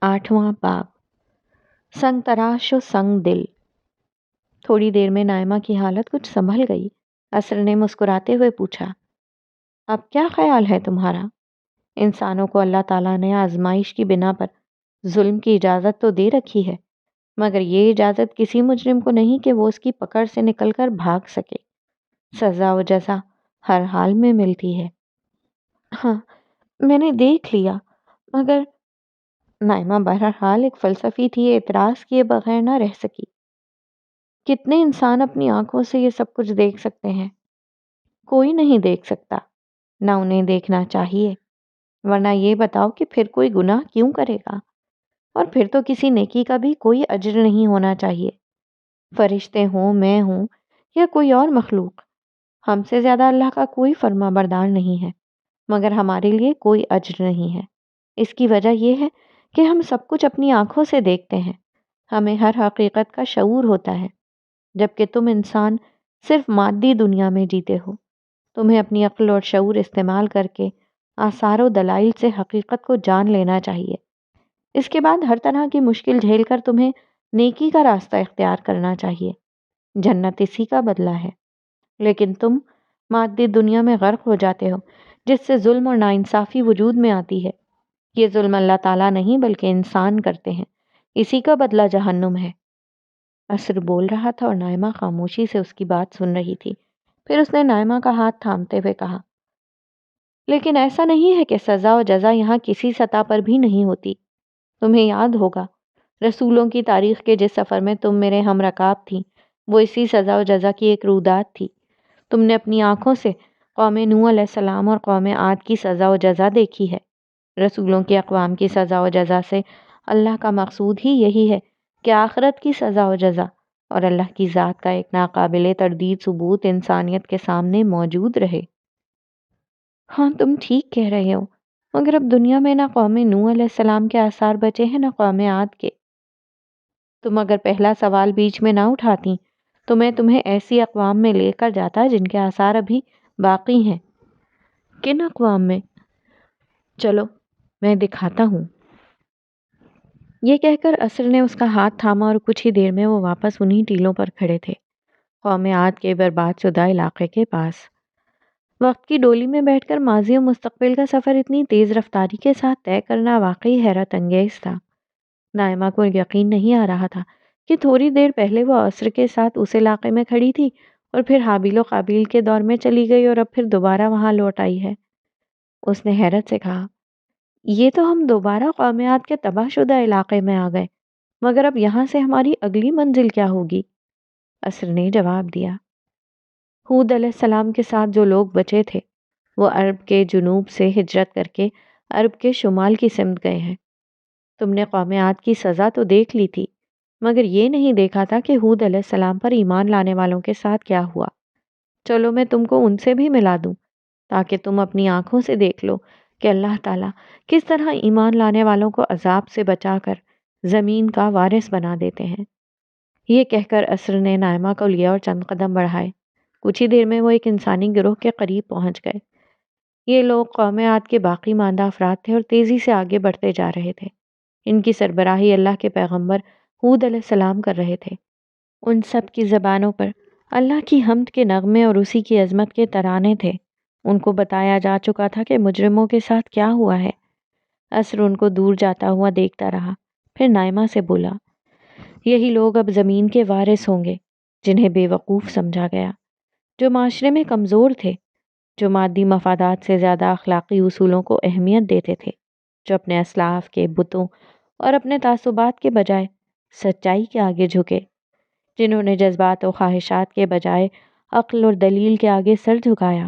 8واں باب، سنگ تراش و سنگ دل۔ تھوڑی دیر میں نائمہ کی حالت کچھ سنبھل گئی۔ عصر نے مسکراتے ہوئے پوچھا، اب کیا خیال ہے تمہارا؟ انسانوں کو اللہ تعالیٰ نے آزمائش کی بنا پر ظلم کی اجازت تو دے رکھی ہے، مگر یہ اجازت کسی مجرم کو نہیں کہ وہ اس کی پکڑ سے نکل کر بھاگ سکے۔ سزا و جزا ہر حال میں ملتی ہے۔ ہاں، میں نے دیکھ لیا، مگر نائمہ بہرحال ایک فلسفی تھی، اعتراض کیے بغیر نہ رہ سکی۔ کتنے انسان اپنی آنکھوں سے یہ سب کچھ دیکھ سکتے ہیں؟ کوئی نہیں دیکھ سکتا، نہ انہیں دیکھنا چاہیے، ورنہ یہ بتاؤ کہ پھر کوئی گناہ کیوں کرے گا؟ اور پھر تو کسی نیکی کا بھی کوئی اجر نہیں ہونا چاہیے۔ فرشتے ہوں، میں ہوں یا کوئی اور مخلوق، ہم سے زیادہ اللہ کا کوئی فرما بردار نہیں ہے، مگر ہمارے لیے کوئی اجر نہیں ہے۔ اس کی وجہ یہ ہے کہ ہم سب کچھ اپنی آنکھوں سے دیکھتے ہیں، ہمیں ہر حقیقت کا شعور ہوتا ہے، جبکہ تم انسان صرف مادی دنیا میں جیتے ہو۔ تمہیں اپنی عقل اور شعور استعمال کر کے آثار و دلائل سے حقیقت کو جان لینا چاہیے۔ اس کے بعد ہر طرح کی مشکل جھیل کر تمہیں نیکی کا راستہ اختیار کرنا چاہیے۔ جنت اسی کا بدلہ ہے۔ لیکن تم مادی دنیا میں غرق ہو جاتے ہو، جس سے ظلم اور ناانصافی وجود میں آتی ہے۔ یہ ظلم اللہ تعالیٰ نہیں بلکہ انسان کرتے ہیں، اسی کا بدلہ جہنم ہے۔ عصر بول رہا تھا اور نائمہ خاموشی سے اس کی بات سن رہی تھی۔ پھر اس نے نائمہ کا ہاتھ تھامتے ہوئے کہا، لیکن ایسا نہیں ہے کہ سزا و جزا یہاں کسی سطح پر بھی نہیں ہوتی۔ تمہیں یاد ہوگا، رسولوں کی تاریخ کے جس سفر میں تم میرے ہم رکاب تھیں، وہ اسی سزا و جزا کی ایک رودات تھی۔ تم نے اپنی آنکھوں سے قوم نوح علیہ السلام اور قوم عاد کی سزا و جزا دیکھی ہے۔ رسولوں کی اقوام کی سزا و جزا سے اللہ کا مقصود ہی یہی ہے کہ آخرت کی سزا و جزا اور اللہ کی ذات کا ایک ناقابل تردید ثبوت انسانیت کے سامنے موجود رہے۔ ہاں، تم ٹھیک کہہ رہے ہو، مگر اب دنیا میں نہ قوم نوح علیہ السلام کے آثار بچے ہیں نہ قوم عاد کے۔ تم اگر پہلا سوال بیچ میں نہ اٹھاتی تو میں تمہیں ایسی اقوام میں لے کر جاتا جن کے آثار ابھی باقی ہیں۔ کن اقوام میں؟ چلو میں دکھاتا ہوں۔ یہ کہہ کر عصر نے اس کا ہاتھ تھاما اور کچھ ہی دیر میں وہ واپس انہی ٹیلوں پر کھڑے تھے، قوم عاد کے برباد شدہ علاقے کے پاس۔ وقت کی ڈولی میں بیٹھ کر ماضی و مستقبل کا سفر اتنی تیز رفتاری کے ساتھ طے کرنا واقعی حیرت انگیز تھا۔ نائمہ کو یقین نہیں آ رہا تھا کہ تھوڑی دیر پہلے وہ عصر کے ساتھ اس علاقے میں کھڑی تھی اور پھر حابیل و قابیل کے دور میں چلی گئی اور اب پھر دوبارہ وہاں لوٹ آئی ہے۔ اس نے حیرت سے کہا، یہ تو ہم دوبارہ قوم عاد کے تباہ شدہ علاقے میں آ گئے، مگر اب یہاں سے ہماری اگلی منزل کیا ہوگی؟ عصر نے جواب دیا، ہود علیہ السلام کے ساتھ جو لوگ بچے تھے وہ عرب کے جنوب سے ہجرت کر کے عرب کے شمال کی سمت گئے ہیں۔ تم نے قوم عاد کی سزا تو دیکھ لی تھی، مگر یہ نہیں دیکھا تھا کہ ہود علیہ السلام پر ایمان لانے والوں کے ساتھ کیا ہوا۔ چلو میں تم کو ان سے بھی ملا دوں تاکہ تم اپنی آنکھوں سے دیکھ لو کہ اللہ تعالیٰ کس طرح ایمان لانے والوں کو عذاب سے بچا کر زمین کا وارث بنا دیتے ہیں۔ یہ کہہ کر عصر نے نائمہ کو لیا اور چند قدم بڑھائے۔ کچھ ہی دیر میں وہ ایک انسانی گروہ کے قریب پہنچ گئے۔ یہ لوگ قوم عاد کے باقی ماندہ افراد تھے اور تیزی سے آگے بڑھتے جا رہے تھے۔ ان کی سربراہی اللہ کے پیغمبر ہود علیہ السلام کر رہے تھے۔ ان سب کی زبانوں پر اللہ کی حمد کے نغمے اور اسی کی عظمت کے ترانے تھے۔ ان کو بتایا جا چکا تھا کہ مجرموں کے ساتھ کیا ہوا ہے۔ عصر ان کو دور جاتا ہوا دیکھتا رہا، پھر نائمہ سے بولا، یہی لوگ اب زمین کے وارث ہوں گے جنہیں بے وقوف سمجھا گیا، جو معاشرے میں کمزور تھے، جو مادی مفادات سے زیادہ اخلاقی اصولوں کو اہمیت دیتے تھے، جو اپنے اسلاف کے بتوں اور اپنے تعصبات کے بجائے سچائی کے آگے جھکے، جنہوں نے جذبات و خواہشات کے بجائے عقل اور دلیل کے آگے سر جھکایا،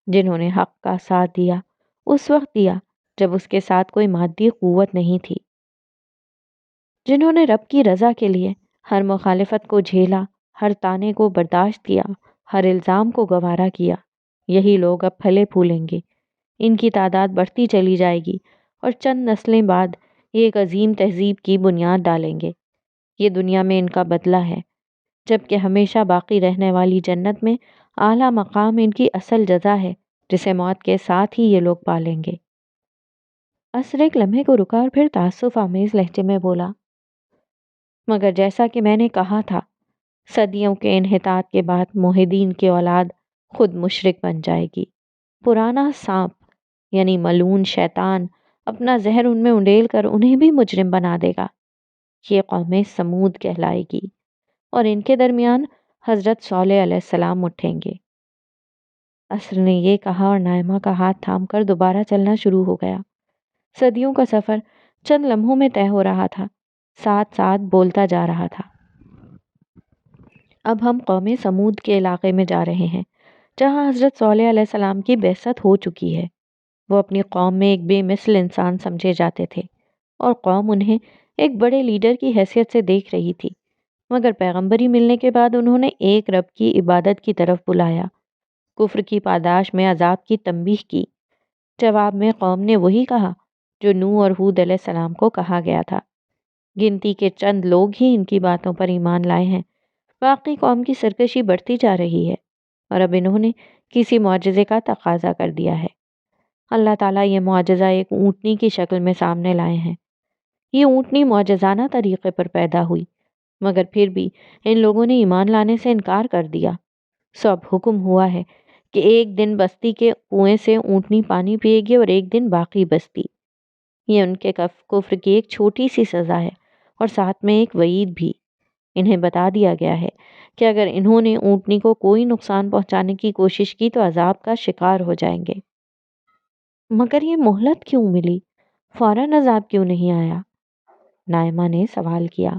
جنہوں نے حق کا ساتھ دیا اس وقت دیا جب اس کے ساتھ کوئی مادی قوت نہیں تھی، جنہوں نے رب کی رضا کے لیے ہر مخالفت کو جھیلا، ہر تانے کو برداشت کیا، ہر الزام کو گوارا کیا، یہی لوگ اب پھلے پھولیں گے، ان کی تعداد بڑھتی چلی جائے گی اور چند نسلیں بعد یہ ایک عظیم تہذیب کی بنیاد ڈالیں گے۔ یہ دنیا میں ان کا بدلہ ہے، جبکہ ہمیشہ باقی رہنے والی جنت میں اعلیٰ مقام ان کی اصل جزا ہے، جسے موت کے ساتھ ہی یہ لوگ پالیں گے۔ عصر ایک لمحے کو رکا اور پھر تعصف آمیز لہجے میں بولا، مگر جیسا کہ میں نے کہا تھا، صدیوں کے انحطاط کے بعد موحدین کی اولاد خود مشرک بن جائے گی۔ پرانا سانپ یعنی ملعون شیطان اپنا زہر ان میں انڈیل کر انہیں بھی مجرم بنا دے گا۔ یہ قوم سمود کہلائے گی اور ان کے درمیان حضرت صالح علیہ السلام اٹھیں گے۔ عصر نے یہ کہا اور نائمہ کا ہاتھ تھام کر دوبارہ چلنا شروع ہو گیا۔ صدیوں کا سفر چند لمحوں میں طے ہو رہا تھا، ساتھ ساتھ بولتا جا رہا تھا۔ اب ہم قوم سمود کے علاقے میں جا رہے ہیں، جہاں حضرت صالح علیہ السلام کی بعثت ہو چکی ہے۔ وہ اپنی قوم میں ایک بے مثل انسان سمجھے جاتے تھے اور قوم انہیں ایک بڑے لیڈر کی حیثیت سے دیکھ رہی تھی، مگر پیغمبری ملنے کے بعد انہوں نے ایک رب کی عبادت کی طرف بلایا، کفر کی پاداش میں عذاب کی تنبیہ کی۔ جواب میں قوم نے وہی کہا جو نوح اور ہود علیہ السلام کو کہا گیا تھا۔ گنتی کے چند لوگ ہی ان کی باتوں پر ایمان لائے ہیں، باقی قوم کی سرکشی بڑھتی جا رہی ہے اور اب انہوں نے کسی معجزے کا تقاضا کر دیا ہے۔ اللہ تعالیٰ یہ معجزہ ایک اونٹنی کی شکل میں سامنے لائے ہیں۔ یہ اونٹنی معجزانہ طریقے پر پیدا ہوئی، مگر پھر بھی ان لوگوں نے ایمان لانے سے انکار کر دیا۔ سو اب حکم ہوا ہے کہ ایک دن بستی کے کنویں سے اونٹنی پانی پیے گی اور ایک دن باقی بستی۔ یہ ان کے کفر کی ایک چھوٹی سی سزا ہے اور ساتھ میں ایک وعید بھی۔ انہیں بتا دیا گیا ہے کہ اگر انہوں نے اونٹنی کو کوئی نقصان پہنچانے کی کوشش کی تو عذاب کا شکار ہو جائیں گے۔ مگر یہ مہلت کیوں ملی؟ فوراً عذاب کیوں نہیں آیا؟ نائمہ نے سوال کیا۔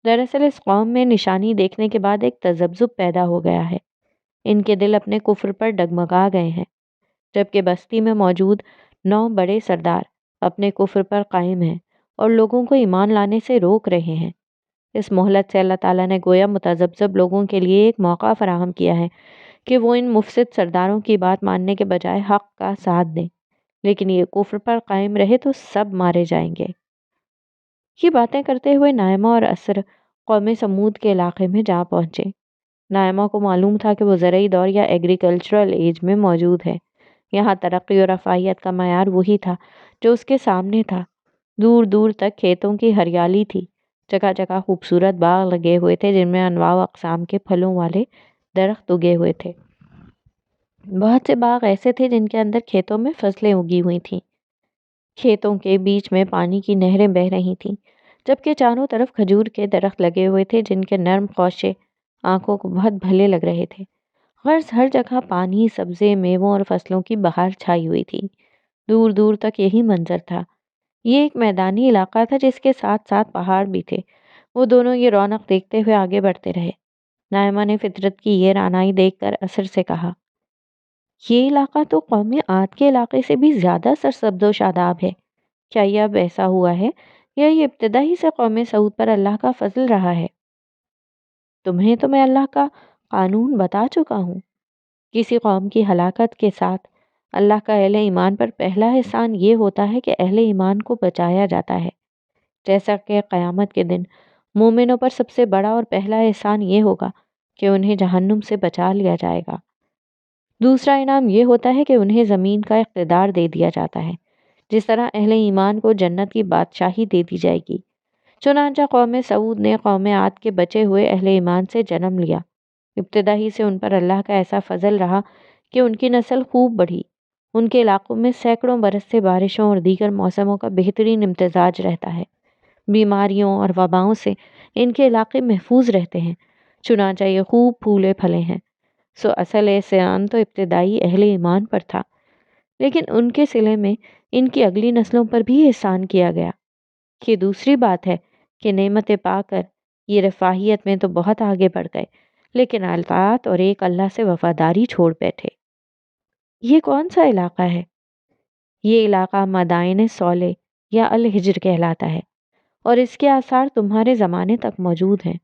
دراصل اس قوم میں نشانی دیکھنے کے بعد ایک تذبذب پیدا ہو گیا ہے۔ ان کے دل اپنے کفر پر ڈگمگا گئے ہیں، جبکہ بستی میں موجود 9 بڑے سردار اپنے کفر پر قائم ہیں اور لوگوں کو ایمان لانے سے روک رہے ہیں۔ اس مہلت سے اللہ تعالیٰ نے گویا متذبذب لوگوں کے لیے ایک موقع فراہم کیا ہے کہ وہ ان مفسد سرداروں کی بات ماننے کے بجائے حق کا ساتھ دیں، لیکن یہ کفر پر قائم رہے تو سب مارے جائیں گے۔ یہ باتیں کرتے ہوئے نائمہ اور عصر قوم سمود کے علاقے میں جا پہنچے۔ نائمہ کو معلوم تھا کہ وہ زرعی دور یا ایگریکلچرل ایج میں موجود ہے۔ یہاں ترقی اور رفاہیت کا معیار وہی تھا جو اس کے سامنے تھا۔ دور دور تک کھیتوں کی ہریالی تھی، جگہ جگہ خوبصورت باغ لگے ہوئے تھے جن میں انواع و اقسام کے پھلوں والے درخت اگے ہوئے تھے۔ بہت سے باغ ایسے تھے جن کے اندر کھیتوں میں فصلیں اگی ہوئی تھیں۔ کھیتوں کے بیچ میں پانی کی نہریں بہہ رہی تھیں، جبکہ چاروں طرف کھجور کے درخت لگے ہوئے تھے جن کے نرم خوشے آنکھوں کو بہت بھلے لگ رہے تھے۔ غرض ہر جگہ پانی، سبزے، میووں اور فصلوں کی بہار چھائی ہوئی تھی۔ دور دور تک یہی منظر تھا۔ یہ ایک میدانی علاقہ تھا جس کے ساتھ ساتھ پہاڑ بھی تھے۔ وہ دونوں یہ رونق دیکھتے ہوئے آگے بڑھتے رہے۔ نائمہ نے فطرت کی یہ رعنائی دیکھ کر عصر سے کہا، یہ علاقہ تو قوم عاد کے علاقے سے بھی زیادہ سرسبز و شاداب ہے۔ کیا یہ اب ایسا ہوا ہے یا یہ ابتدا ہی سے قوم سعود پر اللہ کا فضل رہا ہے؟ تمہیں تو میں اللہ کا قانون بتا چکا ہوں۔ کسی قوم کی ہلاکت کے ساتھ اللہ کا اہل ایمان پر پہلا احسان یہ ہوتا ہے کہ اہل ایمان کو بچایا جاتا ہے، جیسا کہ قیامت کے دن مومنوں پر سب سے بڑا اور پہلا احسان یہ ہوگا کہ انہیں جہنم سے بچا لیا جائے گا۔ دوسرا انعام یہ ہوتا ہے کہ انہیں زمین کا اقتدار دے دیا جاتا ہے، جس طرح اہل ایمان کو جنت کی بادشاہی دے دی جائے گی۔ چنانچہ قوم سعود نے قوم عاد کے بچے ہوئے اہل ایمان سے جنم لیا۔ ابتدا ہی سے ان پر اللہ کا ایسا فضل رہا کہ ان کی نسل خوب بڑھی۔ ان کے علاقوں میں سینکڑوں برس سے بارشوں اور دیگر موسموں کا بہترین امتزاج رہتا ہے۔ بیماریوں اور وباؤں سے ان کے علاقے محفوظ رہتے ہیں، چنانچہ یہ خوب پھولے پھلے ہیں۔ سو اصل احسان تو ابتدائی اہل ایمان پر تھا، لیکن ان کے صلے میں ان کی اگلی نسلوں پر بھی احسان کیا گیا۔ یہ دوسری بات ہے کہ نعمتیں پا کر یہ رفاہیت میں تو بہت آگے بڑھ گئے، لیکن اطاعت اور ایک اللہ سے وفاداری چھوڑ بیٹھے۔ یہ کون سا علاقہ ہے؟ یہ علاقہ مدائن صالح یا الحجر کہلاتا ہے، اور اس کے آثار تمہارے زمانے تک موجود ہیں۔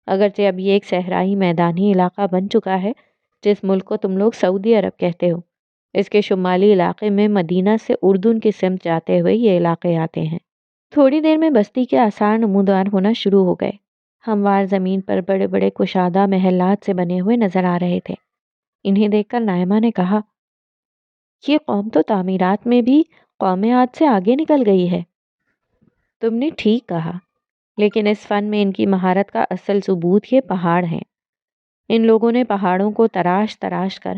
اگرچہ اب یہ ایک صحرائی میدانی علاقہ بن چکا ہے، جس ملک کو تم لوگ سعودی عرب کہتے ہو، اس کے شمالی علاقے میں مدینہ سے اردن کی سمت جاتے ہوئے یہ علاقے آتے ہیں۔ تھوڑی دیر میں بستی کے آثار نمودار ہونا شروع ہو گئے۔ ہموار زمین پر بڑے بڑے کشادہ محلات سے بنے ہوئے نظر آ رہے تھے۔ انہیں دیکھ کر نائمہ نے کہا، یہ قوم تو تعمیرات میں بھی قوم عاد سے آگے نکل گئی ہے۔ تم نے ٹھیک کہا، لیکن اس فن میں ان کی مہارت کا اصل ثبوت یہ پہاڑ ہیں۔ ان لوگوں نے پہاڑوں کو تراش تراش کر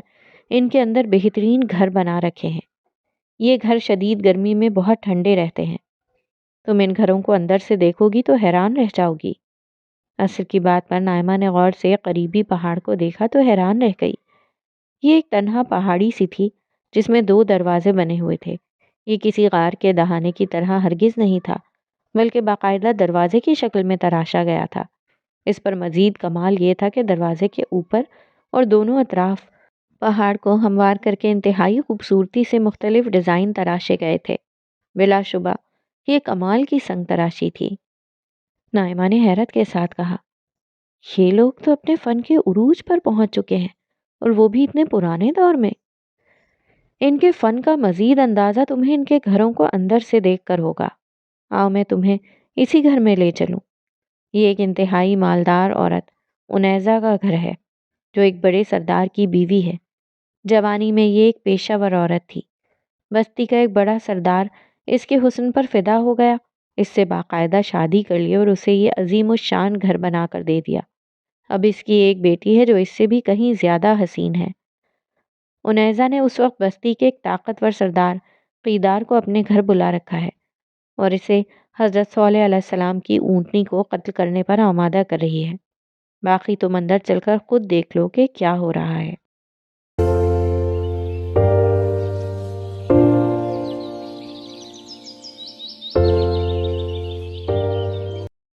ان کے اندر بہترین گھر بنا رکھے ہیں۔ یہ گھر شدید گرمی میں بہت ٹھنڈے رہتے ہیں۔ تم ان گھروں کو اندر سے دیکھو گی تو حیران رہ جاؤ گی۔ عصر کی بات پر نائمہ نے غور سے قریبی پہاڑ کو دیکھا تو حیران رہ گئی۔ یہ ایک تنہا پہاڑی سی تھی جس میں 2 دروازے بنے ہوئے تھے۔ یہ کسی غار کے دہانے کی طرح ہرگز نہیں تھا، بلکہ باقاعدہ دروازے کی شکل میں تراشا گیا تھا۔ اس پر مزید کمال یہ تھا کہ دروازے کے اوپر اور دونوں اطراف پہاڑ کو ہموار کر کے انتہائی خوبصورتی سے مختلف ڈیزائن تراشے گئے تھے۔ بلا شبہ یہ کمال کی سنگ تراشی تھی۔ نائمہ نے حیرت کے ساتھ کہا، یہ لوگ تو اپنے فن کے عروج پر پہنچ چکے ہیں، اور وہ بھی اتنے پرانے دور میں۔ ان کے فن کا مزید اندازہ تمہیں ان کے گھروں کو اندر سے دیکھ کر ہوگا۔ آؤ میں تمہیں اسی گھر میں لے چلوں۔ یہ ایک انتہائی مالدار عورت انیزہ کا گھر ہے، جو ایک بڑے سردار کی بیوی ہے۔ جوانی میں یہ ایک پیشہ ور عورت تھی۔ بستی کا ایک بڑا سردار اس کے حسن پر فدا ہو گیا، اس سے باقاعدہ شادی کر لی اور اسے یہ عظیم الشان گھر بنا کر دے دیا۔ اب اس کی ایک بیٹی ہے جو اس سے بھی کہیں زیادہ حسین ہے۔ انیزہ نے اس وقت بستی کے ایک طاقتور سردار قیدار کو اپنے گھر بلا رکھا ہے، اور اسے حضرت صالح علیہ السلام کی اونٹنی کو قتل کرنے پر آمادہ کر رہی ہے۔ باقی تم اندر چل کر خود دیکھ لو کہ کیا ہو رہا ہے۔